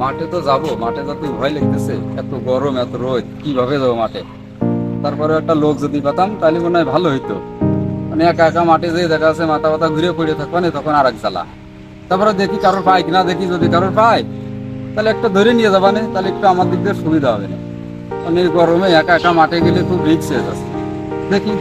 মাঠে তো যাবো, মাঠে যাতে ভয় লাগতেছে, এত গরম এত রোদ, কিভাবে যাবো মাঠে? তারপরে একটা লোক যদি পেতাম তাহলে মনে হয় ভালো হইতো। মানে একা একা মাঠে যেয়ে দেখা যাচ্ছে মাথা মাথা ঘুরে পড়ে থাকবে না, তখন আর এক জ্বালা। তারপরে দেখি কারোর পাই কিনা, দেখি যদি কারোর পাই তাহলে একটা ধরে নিয়ে যাবা না, তাহলে একটু আমার দিক দিয়ে সুবিধা হবে না। মানে এই গরমে একা একা মাঠে গেলে খুব রিস্ক হয়ে যাচ্ছে। দেখি।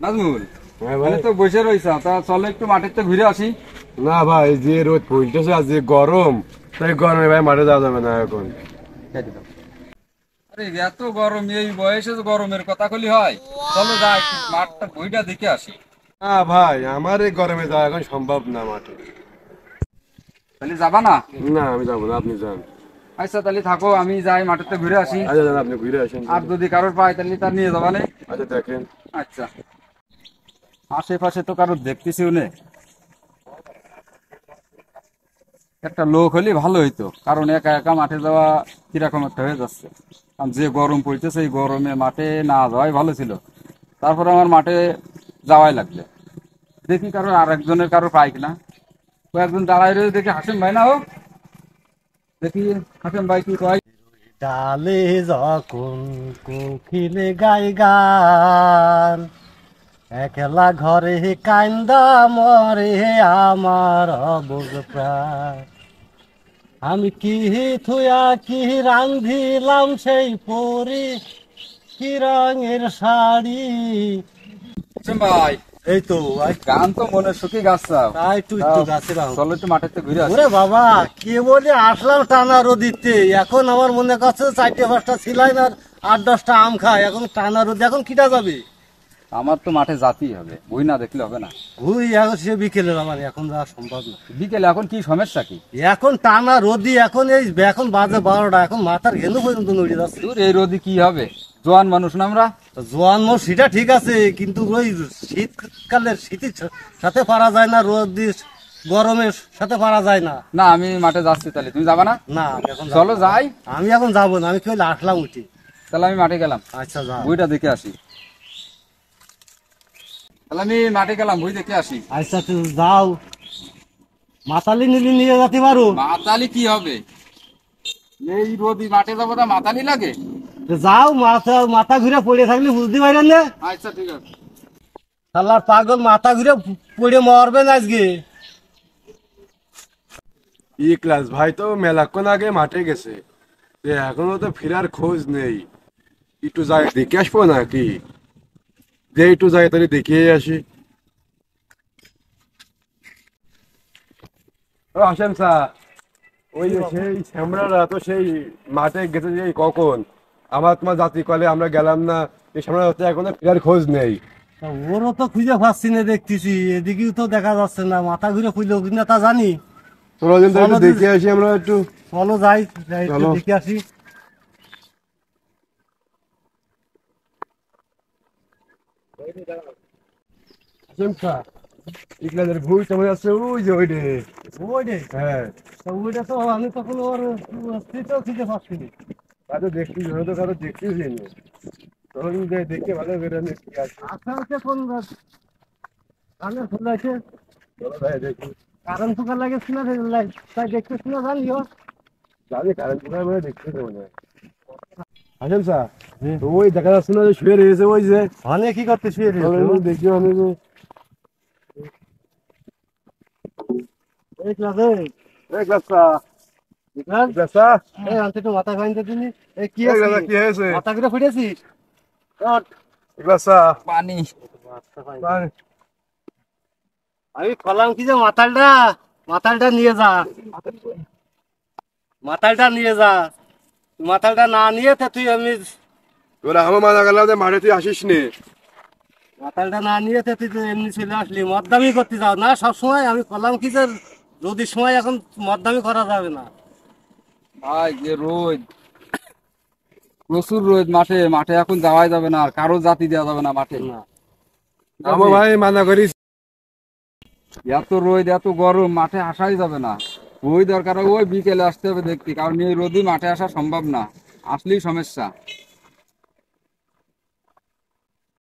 নাজমুল, হ্যাঁ মানে ভাই। তো বসে রয়েছে, তা চলো একটু মাঠের তো ঘুরে আসি। না ভাই, যে রোদ পড়তেছে আর যে গরম, তাই গরমে ভাই মাঠে যাওয়া যাবে না এখন। আরে এত গরম, এই বয়সে যে গরমের কথা কলি হয়? চলো যাই একটু মাঠটা বইটা দেখে আসি। না ভাই, আমার এই গরমে যাওয়া এখন সম্ভব না মাঠে। তাহলে যাবা না? না, আমি যাবো না, আপনি যান। আচ্ছা তাহলে থাকো, আমি যাই মাঠেতে ঘুরে আসি। আচ্ছা যান, আপনি ঘুরে আসেন আর তাহলে। যদি কারোর পাই তাহলে তার নিয়ে যাবা না। আচ্ছা দেখেন। আচ্ছা, আশেপাশে তো কারোর দেখতেছিও না। একটা লোক হলে ভালো হইতো, কারণ একা একা মাঠে যাওয়া কিরকম একটা হয়ে যাচ্ছে। কারণ যে গরম পড়তেছে, এই গরমে মাঠে না যাওয়াই ভালো ছিল। তারপরে আমার মাঠে যাওয়াই লাগবে। দেখি কারোর আর একজনের কারোর পাই কিনা। কয়েকজন দাঁড়ায় রয়েছে, দেখি হাসেম ভাই না হোক, দেখি হাসেম ভাই কি কয়। ডালে যখন কোকিলে গাই গান, একলা ঘরে কান্দা মরে আমার অবুজ প্রাণ। আমি কি থুয়া কি রান্ধিলাম সেই পরি, কি রঙের শাড়ি। হাসেম ভাই, এই তো গান তো মনে সুখী গাছ। একটু একটু গাছে রাও। চলো একটু মাঠেতে ঘুরে আসি। ওরে বাবা, কে বলে আসলাম টানা রোদিতে, এখন আমার মনে করছে 4-5টা ছিলাই আর 8-10টা আম খায়, এখন টানা রোদ, এখন কিটা যাবে? আমার তো মাঠে যেতেই হবে, বই না দেখলে হবে না। ঘুই এখন সে বিকেলের, আমার এখন যাওয়া সম্ভব না। বিকেলে এখন কি সমস্যা কি? এখন টানা রোদি, এখন এই এখন বাজে 12টা, এখন মাথার ঘেনু পর্যন্ত নড়ে যাচ্ছে। দূর, এই রোদি কি হবে? জোয়ান মানুষ না আমরা। তো জোয়ান মোর সেটা ঠিক আছে, কিন্তু ওই শীতকালের শীতের সাথে পারা যায় না, রোদির গরমের সাথে পারা যায় না। না, আমি মাঠে যাচ্ছি, তাহলে তুমি যাবা না? না আমি এখন চলো যাই। আমি এখন যাবো না, আমি কেউ আসলাম উঠি। তাহলে আমি মাঠে গেলাম, আচ্ছা যা। বইটা দেখে আসি। তাহলে আমি মাঠে গেলাম, বই দেখে আসি। আচ্ছা তুই যাও, মাতালি নিলি নিয়ে যেতে পারো। মাতালি কি হবে? এই রোদি মাঠে যাবো, তা মাতালি লাগে? তো যাও, মাথা মাথা ঘুরে পড়ে থাকলে বুঝতে পারেন না। আচ্ছা ঠিক আছে। শালার পাগল, মাথা ঘুরে পড়ে মরবেন আজকে। ই ক্লাস ভাই তো মেলাক্ষণ আগে মাঠে গেছে, এখনো তো ফেরার খোঁজ নেই। একটু যাই দেখে আসবো নাকি? যে একটু যাই তাহলে দেখে আসি। ও হাসেম স্যার, ওই যে সেই শ্যামরারা তো সেই মাঠে গেছে যে কখন, আমার তোমার যাত্রী কলে আমরা গেলাম না, এই শ্যামরা হচ্ছে এখনো ফেরার খোঁজ নেই। তা ওরও তো খুঁজে পাচ্ছি না, দেখতেছি এদিকেও তো দেখা যাচ্ছে না, মাথা ঘুরে খুঁজলো কিনা তা জানি। চলো দিন তাহলে চলো একটু দেখে আসি আমরা একটু। চলো যাই, যাই একটু চলো। দেখে আসি। হাসেম স্যার, এই ক্লাসের ভুল কেমন আছে? ওই যে ওই রে। ওই রে, হ্যাঁ, তা ওইটা তো আমি তখন ওর স্ত্রীতেও খুঁজে পাচ্ছি না। কারো দেখছি, তো কারো দেখতেই হয়নি। চলো দিন দেখে ভালো করে আমি কি আছে। আচ্ছা আচ্ছা, কোন কানে ফুল আছে, চলো ভাই দেখি। কারণ ফুকার লাগেছিল তাই দেখতেছি না, জানিও। যাবে কারেন্ট পোকা মানে দেখতে দেবো না। হাসেম স্যার, তো ওই দেখা যাচ্ছে না যে শুয়ে রয়েছে ওই যে। অনেক কি করতে শুয়ে চলো রয়েছে? একটু দেখি আমি যে। এই ক্লাসে এই ক্লাস স্যার, দেখলাম, ক্লাস স্যার, এই আনতে একটু মাথা খাইতে দিনি। এই কি এই আছে, ক্লাস কি হয়েছে? মাথা ঘুরে ফুটেছি। ক্লাস স্যার, পানি। আমি কলাম কি যে মাতালটা, মাতালটা নিয়ে যা, মাতালটা নিয়ে যা। মাতালটা না নিয়ে তা তুই আমি, তোরা আমার মাথা গেলাম যে মাঠে তুই আসিস নে। মাতালটা না নিয়ে তা তুই তো এমনি চলে আসলি, মদ্দামি করতে যাও না সবসময়। আমি কলাম কি যে রোদির সময় এখন মদ্দামি করা যাবে না। ভাই যে রোদ, প্রচুর রোদ মাঠে, মাঠে এখন যাওয়াই যাবে না, আর কারো জাতি দেওয়া যাবে না মাঠে। না আমার ভাই মানা করিস। এত রোদ এত গরম, মাঠে আসাই যাবে না। ওই দরকার হয় ওই বিকেলে আসতে হবে দেখতে, কারণ এই রোদই মাঠে আসা সম্ভব না, আসলেই সমস্যা।